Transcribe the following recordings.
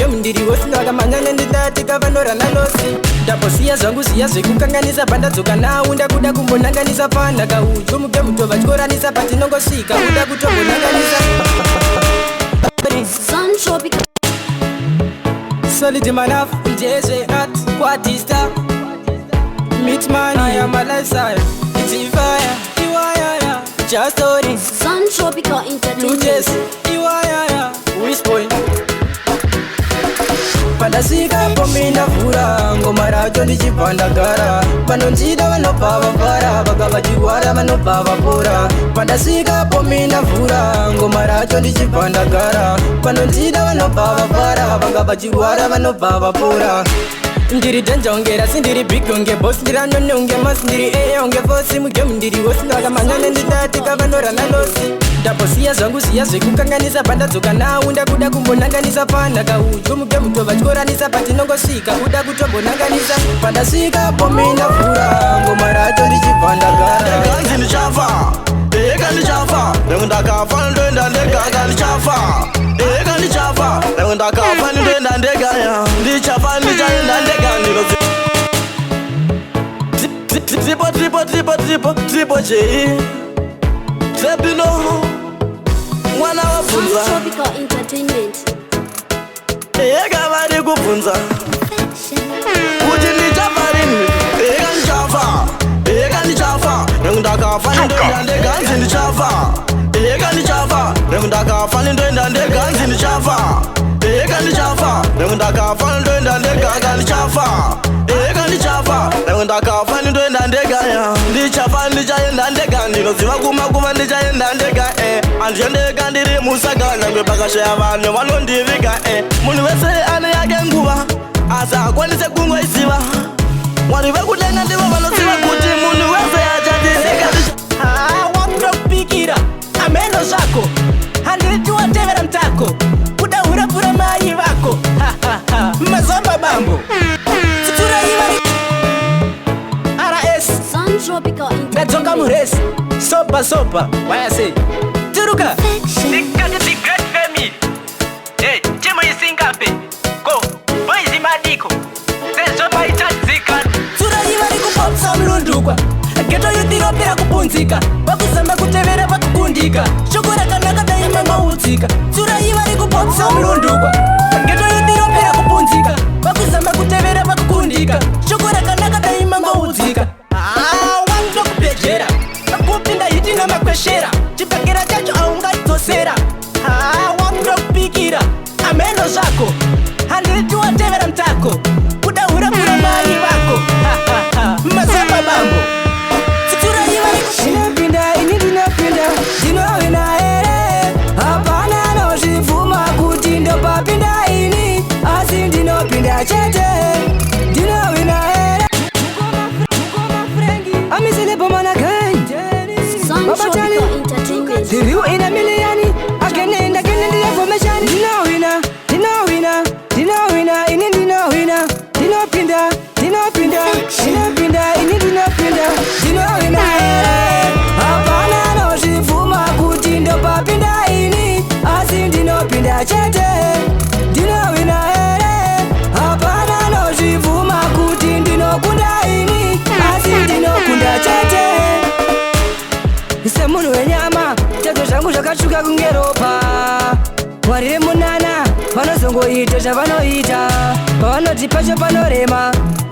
mugemu ndiri hosi ndakamanyanya ndidatika vanora nalosi ndaposiya zvangu ziya zvekukanganisa pandadzoka nawo ndakuda kumbonanganisa panhaka udyo mugemu tobva tikoranisa patinongosvika kuda kutombonanganisa solid manaf ndezve at kwadista Meatman, I am a lifestyle. It's a fire, Iwaya, just story. Sun Tropical Entertainment. Iwaya, Whisper. Pandasika pomina fura, ngomara jondi chipandagara. Panonjida vanopava para, vakavachiwara vanopava pora. Pandasika pomina fura, ngomara jondi chipandagara. Panonjida vanopava para, vakavachiwara vanopava pora. Ndiri danja ongera sindiri big onge boss ndira none onge mas ndiri onge fosi mugemu ndiri hosi ndakamanyanya ndidatika vanora nalosi ndaposiya zvangu ziya zvekukanganisa pandadzoka nawo ndakuda kumbonanganisa panhaka udyo mugemu tobva tikoranisa patinongosvika kuda kutombonanganisa pandasvika pomina fura ngoma racho ndichibva ndagara ganzi ndichafa eka ndichafa lero ndakafa ndoenda ndega ndichafa eka ndichafa lero ndakafa ndoenda ndega ndichafa ndichaenda ndega Triple J Tripple mwana wabvunza Tropical Entertainment eka vari kubvunza kuti ndichafa rini eka ndichafa lero ndakafa ndoenda ndega ndichafa eka ndichafa lero ndakafa ndoenda ndega ndichafa eka ndichafa lero ndakafa ndoenda ndega ndichafa eka ndichafa lero ndakafa ndoenda ndega ndichafa ndichaenda ndega ndinoziva kuma ndichaenda ndega andiyendega ndiri musagana kwepakashaya vanhu vanondiviga munhu wese ane yake nguva asi akwanise kungoisiva mwari vekudenga ndivo vanoziva kuti munhu wese achatiika wakutopikira ameno zvako handiti watevera mutako kuda hurapura mai vako mazamba bambo ndadzoka muresi sopa wayase Truka Nikati the great family. Hey, chimo isingape. Go, boys imadiko. Sezo maitadzika. Turayiva rikupopsa mlundukwa geto yudiropera kupunzika vakuzamba kutevera vakukundika shoko rakanaka daima maudzika turayiva rikupopsa mlundukwa geto yudiropera kupunzika vakuzamba kutevera vakukundika shoko rakanaka daima maudzika wandokupejera vakupinda hiti namakweshera chibhakera chacho aungaidzosera wandokupikira ameno zvako handiti watevera mutako kuda hurapura mai vako mazamba bambo ndinopinda ini ndinopinda ndinohwina here hapana anozvibvuma kuti ndopapinda ini asi ndinopinda chete ndinohwina here amisilebomana Review in a million, again and again in the information. Dinowina, in Dinowina, Dinopinda, in Dinopinda, Dinowina, Hapana no Shifuma, Kutindo Papinda ini, Asin Dinopinda Chete, Dinowina, Hapana no Shifuma, Kutindino Kunda ini, Asin Dinokunda Chete. Semunu wenyama chato zvangu zvakatsvuka kunge ropa mwari remunana vanozongoita zvavanoita pavanoti pacho panorema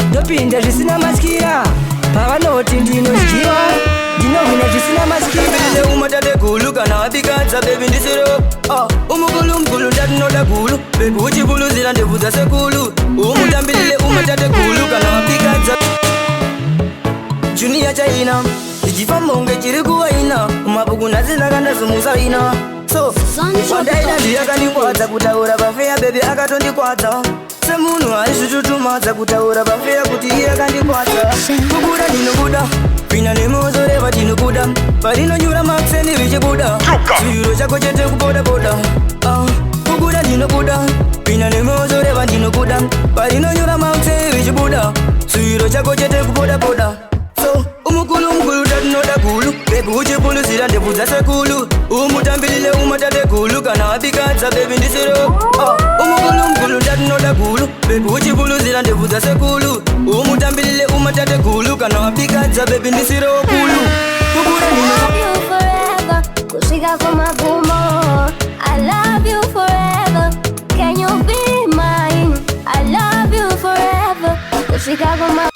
ndopinda zvisina matyira pavanoti ndinodyiwa ndinohwina zvisina matyira umatate gulu kana wapikadza bebi ndisiro umugulu ndatinoda gulu bebi uchibuluzira ndebvu dzasekulu umutambirire umatate gulu kana wapikadza juniya chaina ichifambonge chiri kuvaina umabuku nazinakandazumusaina so wandaida ndiyakandikwadza kutaura pafeya bebi akatondikwadza semunhu aizvitutumadza kutaura pafeya kuti iye akandikwadza kubuda ndinobuda pina nemozoreva tinobuda parinonyura makuseni richibuda chiro chako chete kubodaboda kubuda ndinobuda pina nemozoreva ndinobuda parinonyura makuseni richibuda chiro chako chete kubodaboda so umukulu tatinoda gulu bebi uchibuluzira ndebvu dzasekulu umutambirire umatate gulu kana wapikadza bebi ndisiro umukulu tatinoda Ukabvunza ndebvunza sekulu umutambilile umatate gulu kana wapikadza baby ndisire wokulu kukura love you forever kusvika kumagumo I love you forever can you be mine I love you forever kusvika kumagumo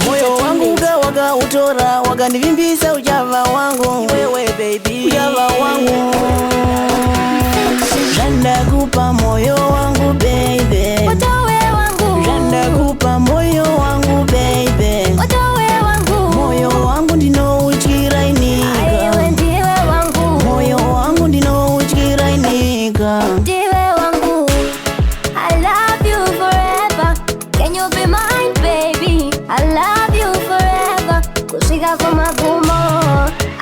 moyo wangu wakautora wakanivimbisa uchava wangu wewe baby uchava wangu Jandakupa moyo wangu baby Watowe wangu Jandakupa moyo wangu baby Watowe wangu moyo wangu ndinouchirainika Aiwe ndiwe wangu moyo wangu ndinouchirainika Ndiwe wangu I love you forever Can you be mine baby I love you forever Kusika kumagumo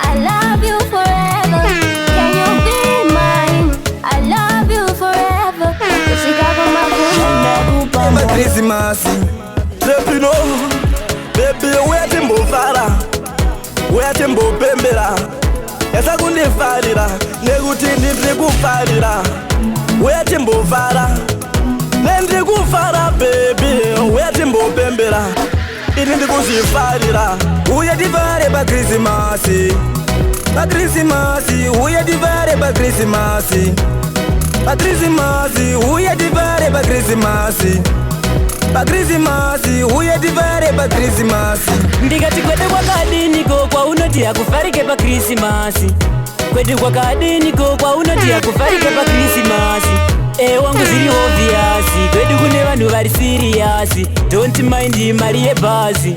I love you forever Can you be mine I love you forever Kusika kumagumo Ema Christmas Tripple Baby wete mbofara Wete mbopembera Yasa kundifarira Nekuti ndikufarira Wete mbofara Nendikufara baby Wete mbopembera Ini ndikuzifarira Uye divare pa Christmas Pa Christmas Uye divare pa Christmas Pa Christmas Uye divare pa Christmas Pa Christmas Uye divare pa Christmas ndikati kwete kwakadiniko kwaunoti akufarike pa Krismasi kwete kwakadiniko kwaunoti akufarike pa Krismasi wangu ziri obvious kwedu kune vanhu vari serious don't mind mari yebhazi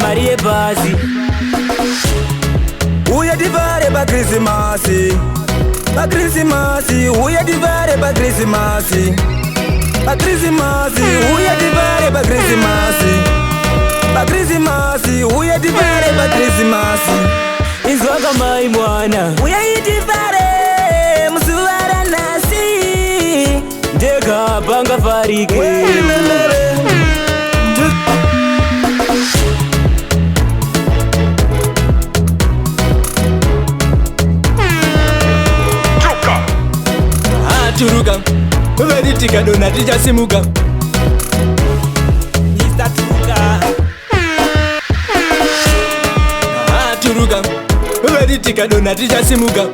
mari yebhazi Uye divare pa Christmas Pa Christmas Uye divare pa Christmas Pa Christmas Uye divare pa Christmas Pa Christmas Uye divare pa Christmas izwaka mai mwana uye itivare musuvara nasi ndega panga farike Truka Very tikadona tichasimuka Mr. Truka Truka Very tikadona tichasimuka